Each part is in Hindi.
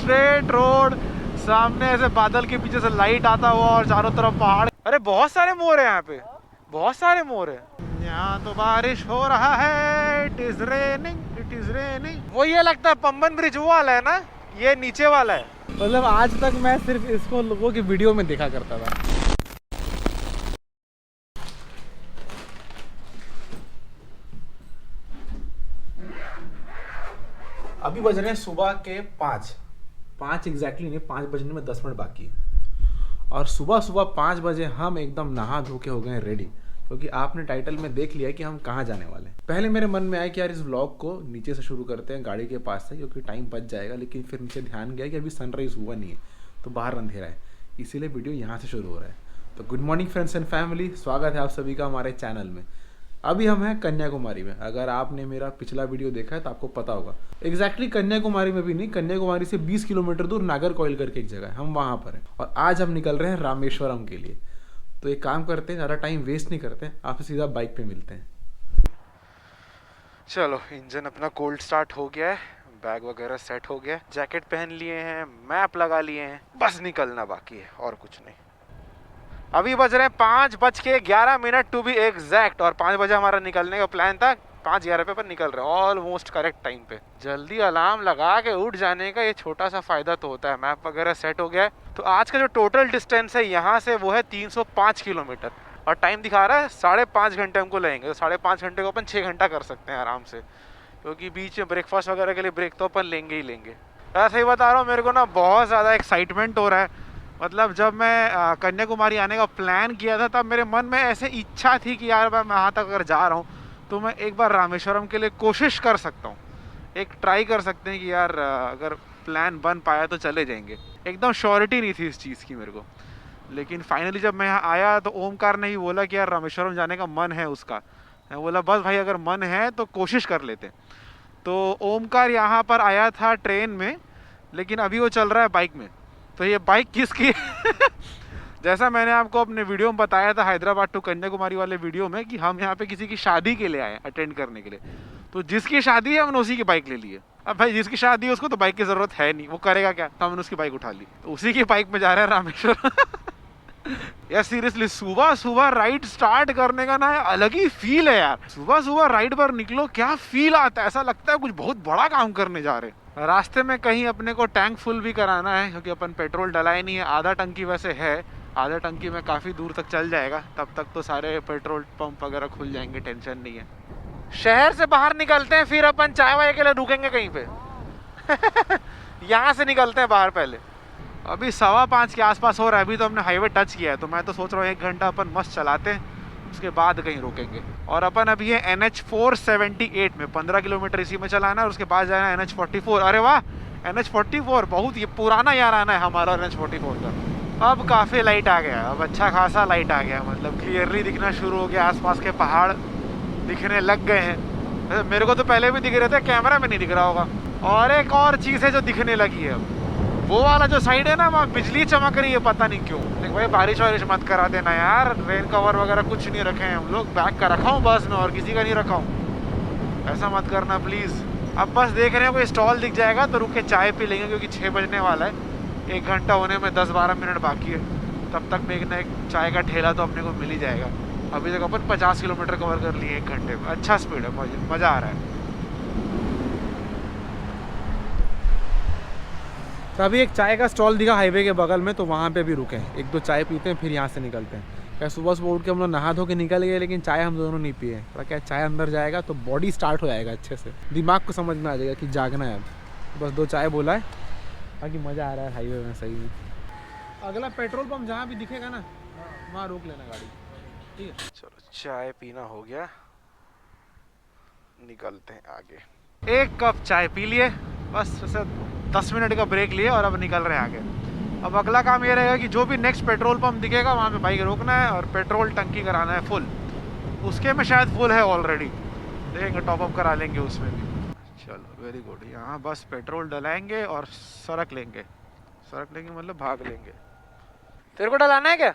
स्ट्रेट रोड, सामने ऐसे बादल के पीछे से लाइट आता हुआ और चारों तरफ पहाड़। अरे बहुत सारे मोर है यहाँ पे, बहुत सारे मोर है। यहाँ तो बारिश हो रहा है, it is raining, it is raining. वो ये लगता है पंबन ब्रिज वो वाला है ना, ये नीचे वाला है। मतलब आज तक मैं सिर्फ इसको लोगों की वीडियो में देखा करता था। अभी बज रहे हैं सुबह के 5 एग्जैक्टली नहीं, 5 बजने में 10 मिनट बाकी है। और सुबह सुबह 5 बजे हम एकदम नहा धो के हो गए हैं रेडी, क्योंकि आपने टाइटल में देख लिया है कि हम कहाँ जाने वाले हैं। पहले मेरे मन में आया कि यार इस व्लॉग को नीचे से शुरू करते हैं, गाड़ी के पास से, क्योंकि टाइम बच जाएगा। लेकिन फिर नीचे ध्यान गया कि अभी सनराइज हुआ नहीं है, तो बाहर अंधेरा है, इसीलिए वीडियो यहाँ से शुरू हो रहा है। तो good morning friends and family, स्वागत है आप सभी का हमारे चैनल में। अभी हम हैं कन्याकुमारी में। अगर आपने मेरा पिछला वीडियो देखा है तो आपको पता होगा एग्जैक्टली कन्याकुमारी में भी नहीं, कन्याकुमारी से 20 किलोमीटर दूर नागरकोइल करके एक जगह है, हम वहाँ पर हैं। और आज हम निकल रहे हैं रामेश्वरम के लिए। तो एक काम करते हैं, ज़्यादा टाइम वेस्ट नहीं करते हैं, आपसे सीधा बाइक पे मिलते हैं। चलो, इंजन अपना कोल्ड स्टार्ट हो गया है, बैग वगैरह सेट हो गया है, जैकेट पहन लिए हैं, मैप लगा लिए हैं, बस निकलना बाकी है और कुछ नहीं। अभी बज रहे हैं 5:11 टू बी एग्जैक्ट, और 5 बजे हमारा निकलने का प्लान था। 5:11 पे पर निकल रहे हैं, ऑलमोस्ट करेक्ट टाइम पे। जल्दी अलार्म लगा के उठ जाने का ये छोटा सा फायदा तो होता है। मैप वगैरह सेट हो गया है। तो आज का जो टोटल डिस्टेंस है यहाँ से वो है 305 किलोमीटर, और टाइम दिखा रहा है 5.5 घंटे हमको लगेंगे। तो 5.5 घंटे को अपन 6 घंटा कर सकते हैं आराम से, क्योंकि बीच में ब्रेकफास्ट वगैरह के लिए ब्रेक तो अपन लेंगे ही लेंगे। ऐसे ही बता रहा हूँ, मेरे को ना बहुत ज़्यादा एक्साइटमेंट हो रहा है। मतलब जब मैं कन्याकुमारी आने का प्लान किया था, तब मेरे मन में ऐसे इच्छा थी कि यार मैं वहाँ तक अगर जा रहा हूँ तो मैं एक बार रामेश्वरम के लिए कोशिश कर सकता हूँ, एक ट्राई कर सकते हैं कि यार अगर प्लान बन पाया तो चले जाएंगे। एकदम श्योरिटी नहीं थी इस चीज़ की मेरे को, लेकिन फाइनली जब मैं यहाँ आया तो ओमकार ने ही बोला कि यार रामेश्वरम जाने का मन है उसका। मैं बोला बस भाई अगर मन है तो कोशिश कर लेते। तो ओमकार यहाँ पर आया था ट्रेन में, लेकिन अभी वो चल रहा है बाइक में। तो ये बाइक किसकी है? जैसा मैंने आपको अपने वीडियो में बताया था हैदराबाद टू कन्याकुमारी वाले वीडियो में, कि हम यहाँ पे किसी की शादी के लिए आए अटेंड करने के लिए। तो जिसकी शादी है हमने उसी की बाइक ले ली है। अब भाई जिसकी शादी है उसको तो बाइक की ज़रूरत है नहीं, वो करेगा क्या, तो हमने उसकी बाइक उठा ली, तो उसी की बाइक में जा रहे हैं रामेश्वर। यार सीरियसली सुबह सुबह राइड स्टार्ट करने का ना अलग ही फील है यार। सुबह सुबह राइड पर निकलो, क्या फील आता है, ऐसा लगता है कुछ बहुत बड़ा काम करने जा रहे हैं। रास्ते में कहीं अपने को टैंक फुल भी कराना है, क्योंकि अपन पेट्रोल डलाए नहीं है। आधा टंकी वैसे है, आधा टंकी में काफ़ी दूर तक चल जाएगा, तब तक तो सारे पेट्रोल पंप वगैरह खुल जाएंगे, टेंशन नहीं है। शहर से बाहर निकलते हैं, फिर अपन चाय वाय के लिए रुकेंगे कहीं पे। यहाँ से निकलते हैं बाहर पहले। अभी 5:15 के आसपास हो रहा है, अभी तो हमने हाईवे टच किया है। तो मैं तो सोच रहा हूँ 1 घंटा अपन मस्त चलाते हैं, उसके बाद कहीं रुकेंगे। और अपन अभी है NH 478 में, 15 किलोमीटर इसी में चलाना है, और उसके बाद जाना है NH 44। अरे वाह, NH 44 बहुत ये पुराना यार आना है हमारा NH 44 का। अब काफ़ी लाइट आ गया, अब अच्छा खासा लाइट आ गया, मतलब क्लियरली दिखना शुरू हो गया। आसपास के पहाड़ दिखने लग गए हैं। मेरे को तो पहले भी दिख रहे थे, कैमरा में नहीं दिख रहा होगा। और एक और चीज़ है जो दिखने लगी है, वो वाला जो साइड है ना, वहाँ बिजली चमक रही है, पता नहीं क्यों। लेकिन भाई बारिश वारिश मत करा देना यार, रेन कवर वगैरह कुछ नहीं रखे हैं हम लोग। बैग का रखा हूँ बस में, और किसी का नहीं रखा हूँ, ऐसा मत करना प्लीज़। अब बस देख रहे हैं कोई स्टॉल दिख जाएगा तो रुक के चाय पी लेंगे, क्योंकि 6 बजने वाला है। 1 घंटा होने में 10-12 मिनट बाकी है, तब तक में एक ना एक चाय का ठेला तो अपने को मिल ही जाएगा। अभी तक अपन 50 किलोमीटर कवर कर लिए 1 घंटे में, अच्छा स्पीड है, मज़ा आ रहा है। तो अभी एक चाय का स्टॉल दिखा हाईवे के बगल में, तो वहाँ पे भी रुके हैं, 1-2 चाय पीते हैं, फिर यहाँ से निकलते हैं। क्या सुबह सुबह उठ के हम लोग नहा धो के निकल गए, लेकिन चाय हम दोनों नहीं पिए। थोड़ा क्या चाय अंदर जाएगा तो बॉडी स्टार्ट हो जाएगा अच्छे से, दिमाग को समझ में आ जाएगा कि जागना है। अब बस 2 चाय बोला है, बाकी मज़ा आ रहा है हाईवे में सही में। अगला पेट्रोल पंप जहाँ भी दिखेगा ना, वहाँ रोक लेना गाड़ी, ठीक है। चलो चाय पीना हो गया, निकलते हैं आगे। 1 कप चाय पी लिए, बस ऐसे 10 मिनट का ब्रेक लिए और अब निकल रहे हैं आगे। अब अगला काम ये रहेगा कि जो भी नेक्स्ट पेट्रोल पंप दिखेगा वहाँ पे बाइक रोकना है और पेट्रोल टंकी कराना है फुल। उसके में शायद फुल है ऑलरेडी, देखेंगे टॉपअप करा लेंगे उसमें भी। चलो वेरी गुड, यहाँ बस पेट्रोल डलाएंगे और सड़क लेंगे। सड़क लेंगे मतलब भाग लेंगे। तेरे को डलाना है क्या?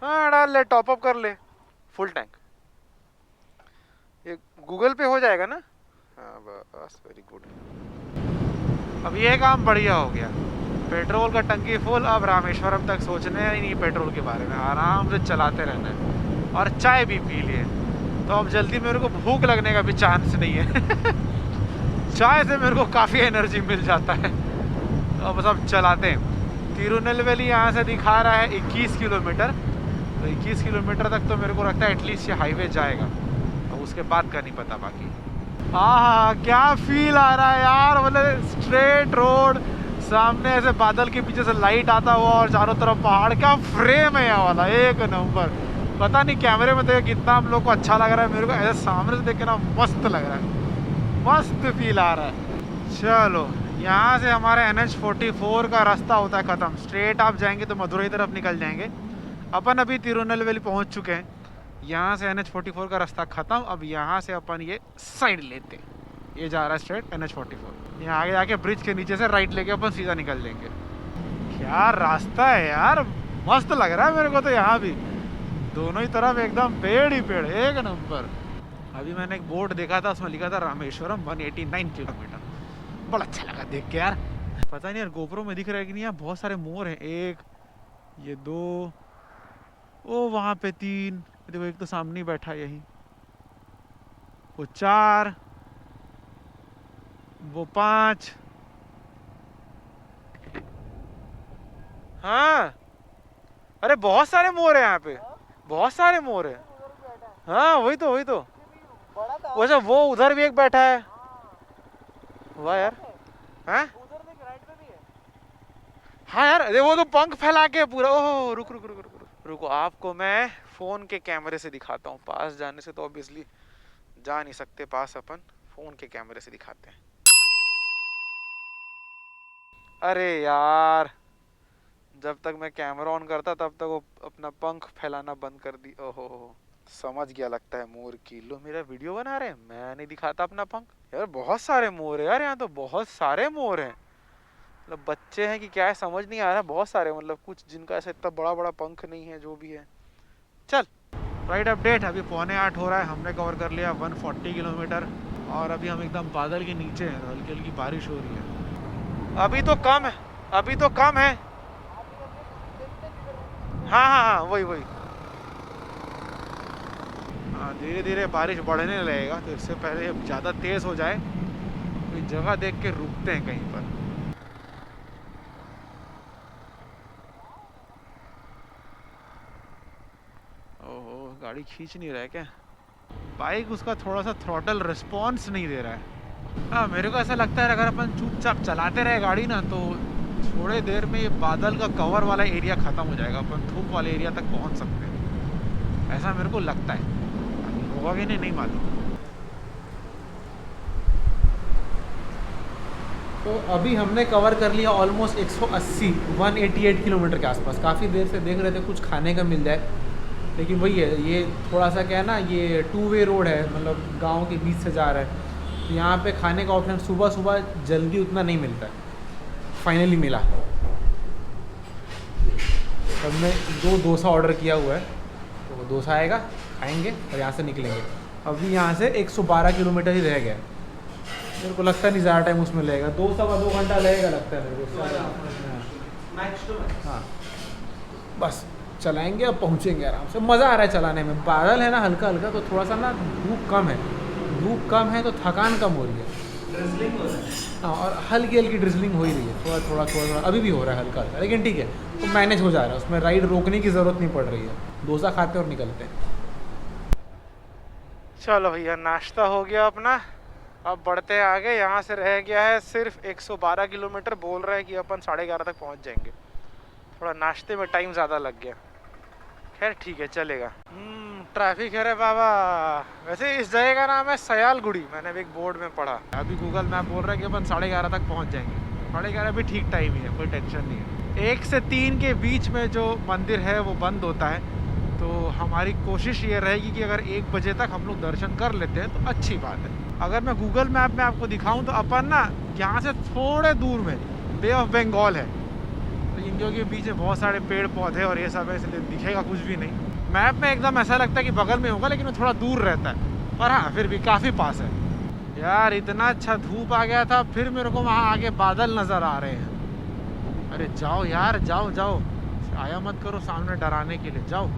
हाँ डाल ले, टॉपअप कर ले फुल टैंक। ये गूगल पे हो जाएगा ना? हाँ बस, वेरी गुड। अब ये काम बढ़िया हो गया, पेट्रोल का टंकी फुल। अब रामेश्वरम तक सोचने ही नहीं पेट्रोल के बारे में, आराम से चलाते रहना है। और चाय भी पी लिए, तो अब जल्दी मेरे को भूख लगने का भी चांस नहीं है। चाय से मेरे को काफ़ी एनर्जी मिल जाता है। तो अब सब चलाते हैं। तिरुनेलवेली यहाँ से दिखा रहा है 21 किलोमीटर, तो 21 किलोमीटर तक तो मेरे को लगता है एटलीस्ट ये हाईवे जाएगा, तो उसके बाद का नहीं पता बाकी। हाँ, क्या फील आ रहा है यार, मतलब स्ट्रेट रोड, सामने ऐसे बादल के पीछे से लाइट आता हुआ और चारों तरफ पहाड़। क्या फ्रेम है यहाँ वाला, एक नंबर। पता नहीं कैमरे में देख कितना हम लोग को अच्छा लग रहा है, मेरे को ऐसे सामने से देख के ना मस्त लग रहा है, मस्त फील आ रहा है। चलो, यहाँ से हमारे NH44 का रास्ता होता है ख़त्म। स्ट्रेट आप जाएंगे तो मदुरई तरफ निकल जाएंगे। अपन अभी तिरुनेलवेली पहुँच चुके हैं। यहाँ से NH44 का रास्ता ख़त्म। अब यहाँ से अपन ये साइड लेते हैं, ये जा रहा है स्ट्रेट NH44। यहाँ आगे जाके ब्रिज के नीचे से राइट लेके अपन सीधा निकल जाएंगे। क्या रास्ता है यार, मस्त लग रहा है मेरे को तो। यहाँ भी दोनों ही तरफ एकदम पेड़ ही पेड़, एक नंबर। अभी मैंने एक बोर्ड देखा था, उसमें लिखा था रामेश्वरम 189 किलोमीटर। बड़ा अच्छा लगा देख के यार। पता नहीं यार गोप्रो में दिख रहा है कि नहीं, यहाँ बहुत सारे मोर हैं। एक, ये दो, ओ वहाँ पे 3, देखो एक तो सामने ही बैठा है यहीं, वो 4, वो 5। हाँ, अरे बहुत सारे मोर है यहाँ पे, बहुत सारे मोर है। हाँ वही तो, वही तो। वैसे वो उधर भी एक बैठा है। वाह यार। हैं? हाँ यार, अरे वो तो पंख फैला के पूरा। ओह, रुक रुक रुक रुक रुको, आपको मैं फोन के कैमरे से दिखाता हूँ। पास जाने से तो ऑब्वियसली जा नहीं सकते पास, अपन फोन के कैमरे से दिखाते हैं। अरे यार, जब तक मैं कैमरा ऑन करता तब तक वो अपना पंख फैलाना बंद कर दी। ओहो, समझ गया लगता है मोर की। लो, मेरा वीडियो बना रहे हैं, मैं नहीं दिखाता अपना पंख। यार बहुत सारे मोर है यार, यहाँ तो बहुत सारे मोर हैं। मतलब बच्चे हैं कि क्या है समझ नहीं आ रहा। बहुत सारे, मतलब कुछ जिनका ऐसा इतना बड़ा बड़ा पंख नहीं है, जो भी है। चल, राइड अपडेट। अभी 7:45 हो रहा है, हमने कवर कर लिया 140 किलोमीटर। और अभी हम एकदम बादल के नीचे हैं, हल्की हल्की बारिश हो रही है। अभी तो कम है, अभी तो कम है। हाँ हाँ हाँ, वही वही। हाँ, धीरे धीरे बारिश बढ़ने लगेगा, तो इससे पहले ज़्यादा तेज़ हो जाए कोई जगह देख के रुकते हैं कहीं पर। ओहो, गाड़ी खींच नहीं रहा है क्या? बाइक उसका थोड़ा सा थ्रॉटल रिस्पॉन्स नहीं दे रहा है। हाँ, मेरे को ऐसा लगता है अगर अपन चुपचाप चलाते रहे गाड़ी ना, तो थोड़े देर में ये बादल का कवर वाला एरिया ख़त्म हो जाएगा, अपन धूप वाले एरिया तक पहुंच सकते हैं, ऐसा मेरे को लगता है। होगा कि नहीं मालूम। तो अभी हमने कवर कर लिया ऑलमोस्ट 188 किलोमीटर के आसपास। काफ़ी देर से देख रहे थे कुछ खाने का मिल जाए, लेकिन वही है, ये थोड़ा सा क्या है ना, ये 2 वे रोड है, मतलब गांव के बीच से जा रहा है। तो यहाँ पे खाने का ऑप्शन सुबह सुबह जल्दी उतना नहीं मिलता है। फाइनली मिला। हमने 2 डोसा ऑर्डर किया हुआ है, तो डोसा आएगा, खाएंगे और यहाँ से निकलेंगे। अभी यहाँ से 112 किलोमीटर ही रह गया। मेरे को लगता नहीं ज़्यादा टाइम उसमें लगेगा, 2-2.25 घंटा लगेगा लगता है मेरे को। हाँ, बस चलाएंगे और पहुँचेंगे आराम से। मज़ा आ रहा है चलाने में। बादल है ना हल्का हल्का, तो थोड़ा सा ना धूप कम है, धूप कम है तो थकान कम हो रही है। ड्रिजलिंग हो रहा है। हाँ, और हल्की हल्की ड्रिजलिंग हो ही रही है, थोड़ा थोड़ा अभी भी हो रहा है हल्का हल्का, लेकिन ठीक है, तो मैनेज हो जा रहा है। उसमें राइड रोकने की ज़रूरत नहीं पड़ रही है। डोसा खाते और निकलते हैं। चलो भैया, नाश्ता हो गया अपना, अब बढ़ते हैं आगे। यहाँ से रह गया है सिर्फ 112 किलोमीटर। बोल रहे हैं कि अपन 11:30 तक पहुँच जाएंगे। थोड़ा नाश्ते में टाइम ज़्यादा लग गया, खैर ठीक है, चलेगा। ट्रैफिक है रे बाबा। वैसे इस जगह का नाम है सयालगुड़ी, मैंने भी एक बोर्ड में पढ़ा। अभी गूगल मैप बोल रहा है कि अपन 11:30 तक पहुँच जाएंगे। 11:30 भी ठीक टाइम ही है, कोई टेंशन नहीं है। 1 से 3 के बीच में जो मंदिर है वो बंद होता है, तो हमारी कोशिश ये रहेगी कि अगर 1 बजे तक हम लोग दर्शन कर लेते हैं तो अच्छी बात है। अगर मैं गूगल मैप में आपको दिखाऊं तो अपन ना यहाँ से थोड़े दूर में बे ऑफ बंगाल है, तो इनके के बीच में बहुत सारे पेड़ पौधे और ये सब है, इसलिए दिखेगा कुछ भी नहीं। मैप में एकदम ऐसा लगता है कि बगल में होगा, लेकिन वो थोड़ा दूर रहता है, पर हाँ फिर भी काफ़ी पास है। यार इतना अच्छा धूप आ गया था, फिर मेरे को वहाँ आगे बादल नजर आ रहे हैं। अरे जाओ यार, जाओ जाओ, आया मत करो सामने डराने के लिए, जाओ।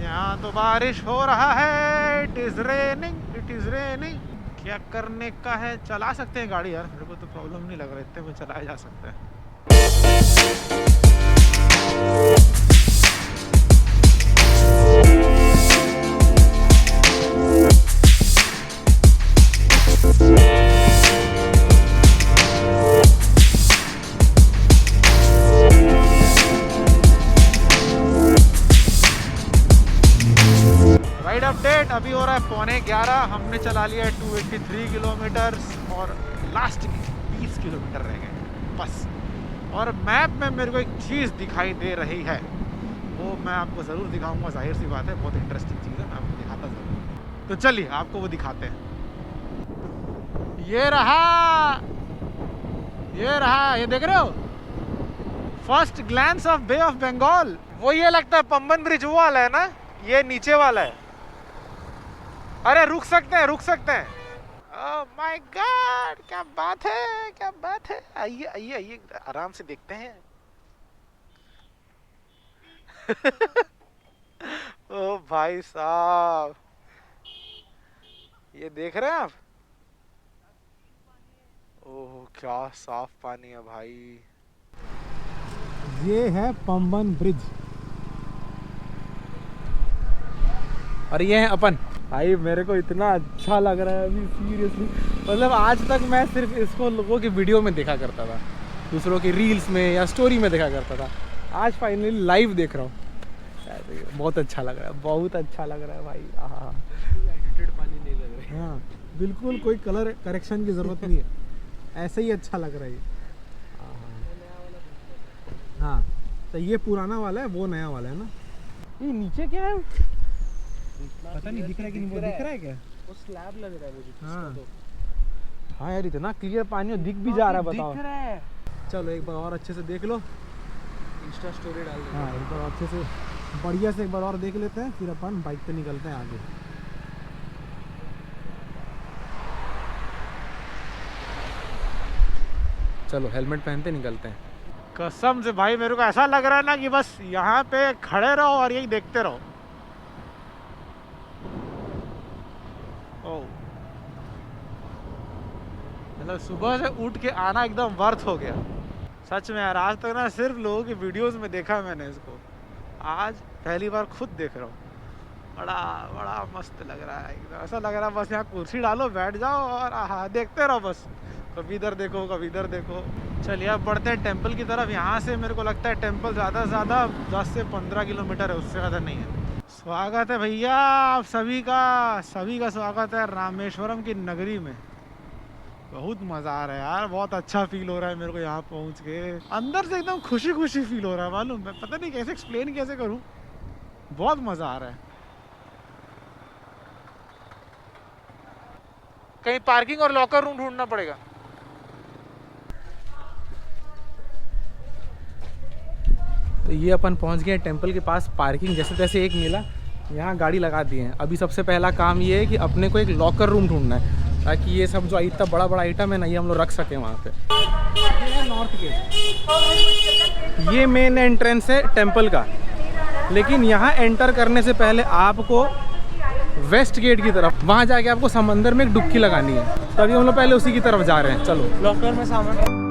यहाँ तो बारिश हो रहा है, it is raining, it is raining. क्या करने का है, चला सकते हैं गाड़ी यार, मेरे को तो प्रॉब्लम नहीं लग रहा, इतने में चलाया जा सकता है। राइड अपडेट, अभी हो रहा है 11:15, हमने चला लिया है 283 किलोमीटर और लास्ट 20 किलोमीटर रह गए बस। और मैप में मेरे को एक चीज़ दिखाई दे रही है, वो मैं आपको ज़रूर दिखाऊंगा, जाहिर सी बात है, बहुत इंटरेस्टिंग चीज़ है, मैं आपको दिखाता ज़रूर। तो चलिए आपको वो दिखाते हैं। ये रहा, ये देख रहे हो, first glance of Bay of Bengal. वो ये लगता है पंबन ब्रिज वो वाला है ना, ये नीचे वाला है। अरे रुक सकते हैं, रुक सकते हैं। ओह माय गॉड, क्या बात है, क्या बात है। आइए आइए आइए, आराम से देखते हैं। ओ भाई साहब, ये देख रहे हैं आप? ओह क्या साफ पानी है भाई। ये है पंबन ब्रिज और ये है अपन। भाई मेरे को इतना अच्छा लग रहा है अभी, सीरियसली। मतलब आज तक मैं सिर्फ इसको लोगों की वीडियो में देखा करता था, दूसरों की रील्स में या स्टोरी में देखा करता था, आज फाइनली लाइव देख रहा हूँ। बहुत अच्छा लग रहा है, बहुत अच्छा लग रहा है भाई। हाँ, पानी नहीं लग रहा है। हाँ बिल्कुल, कोई कलर करेक्शन की ज़रूरत नहीं है, ऐसे ही अच्छा लग रहा है ये। हाँ तो ये पुराना वाला है, वो नया वाला है ना। ये नीचे क्या है पता नहीं दिख रहा है कि नहीं, वो दिख रहा है क्या? वो स्लैब लग रहा है मुझे। हाँ हाँ यार, इतना क्लियर पानी और दिख भी जा रहा है, बताओ। दिख रहा है। चलो एक बार और अच्छे से देख लो, इंस्टा स्टोरी डाल दो। हाँ एक बार अच्छे से बढ़िया से एक बार और देख लेते हैं, फिर अपन बाइक पे निकलते हैं आगे। चलो हेलमेट पहनते निकलते हैं। कसम से भाई मेरे को ऐसा लग रहा है ना कि बस यहाँ पे खड़े रहो और यही देखते रहो। ओह, मतलब सुबह से उठ के आना एकदम वर्थ हो गया सच में यार। आज तक ना सिर्फ लोगों की वीडियोस में देखा मैंने इसको, आज पहली बार खुद देख रहा हूँ। बड़ा बड़ा मस्त लग रहा है एकदम, ऐसा लग रहा है बस यहाँ कुर्सी डालो, बैठ जाओ और आहा देखते रहो बस, कभी इधर देखो कभी इधर देखो। चलिए अब बढ़ते हैं टेंपल की तरफ। यहाँ से मेरे को लगता है टेंपल ज़्यादा से ज़्यादा 10 से 15 किलोमीटर है, उससे ज़्यादा नहीं है। स्वागत है भैया आप सभी का स्वागत है रामेश्वरम की नगरी में। बहुत मज़ा आ रहा है यार, बहुत अच्छा फील हो रहा है मेरे को यहाँ पहुँच के। अंदर से एकदम खुशी खुशी फील हो रहा है, मालूम, मैं पता नहीं कैसे एक्सप्लेन कैसे करूँ, बहुत मज़ा आ रहा है। कहीं पार्किंग और लॉकर रूम ढूंढना पड़ेगा। तो ये अपन पहुंच गए टेंपल के पास, पार्किंग जैसे तैसे एक मिला, यहाँ गाड़ी लगा दी है। अभी सबसे पहला काम ये है कि अपने को एक लॉकर रूम ढूंढना है, ताकि ये सब जो इतना बड़ा बड़ा आइटम है ना, ये हम लोग रख सकें वहाँ पे। ये है नॉर्थ गेट, ये मेन एंट्रेंस है टेंपल का, लेकिन यहाँ एंटर करने से पहले आपको वेस्ट गेट की तरफ, वहाँ जाके आपको समंदर में एक डुबकी लगानी है। तो अभी हम लोग पहले उसी की तरफ जा रहे हैं। चलो लॉकर में सामान